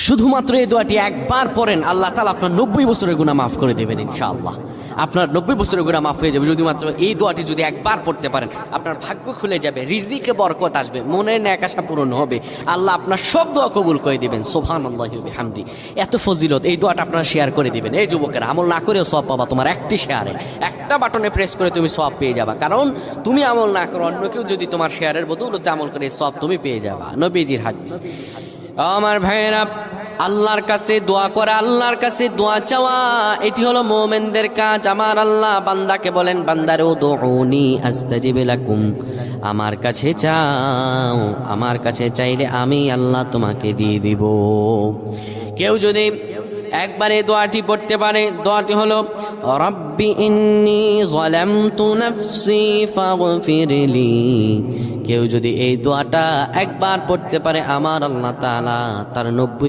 শুধুমাত্র এই দোয়াটি একবার পড়েন, আল্লাহ তাআলা আপনার 90 বছরের গুনাহ মাফ করে দেবেন ইনশাআল্লাহ। আপনার 90 বছরের গুনাহ মাফ হয়ে যাবে শুধুমাত্র এই দোয়াটি যদি একবার পড়তে পারেন। আপনার ভাগ্য খুলে যাবে, রিজিকে বরকত আসবে, মনের ন্যাক আশা পূরণ হবে, আল্লাহ আপনার সব দোয়া কবুল করে দিবেন। সুবহানাল্লাহি ওয়া বিহামদি। এত ফজিলত, এই দোয়াটা আপনারা শেয়ার করে দিবেন। এই যুবকেরা, আমল না করেও সওয়াব পাবা। তোমার একটি শেয়ারে, একটা বাটনে প্রেস করে তুমি সওয়াব পেয়ে যাবা। কারণ তুমি আমল না করো, অন্য কেউ যদি তোমার শেয়ারের বদৌলতে আমল করে, সওয়াব তুমি পেয়ে যাবা। নবীজির হাদিস। আমার ভাইয়েরা, আল্লাহর কাছে দোয়া করা, আল্লাহর কাছে দোয়া চাওয়া, এটি হলো মুমিনদের কাজ। আমার আল্লাহ বান্দাকে বলেন, বান্দারে উদউনি আস্তাজিব লাকুম, আমার কাছে চাও, আমার কাছে চাইলে আমি আল্লাহ তোমাকে দিয়ে দিব। কেউ যদি একবারে দোয়াটি পড়তে পারে, দোয়াটি হলো রব্বি ইন্নী যালামতু নাফসি ফাগফিরলি। কেউ যদি এই দোয়াটা একবার পড়তে পারে, আমার আল্লাহ তাআলা তার 90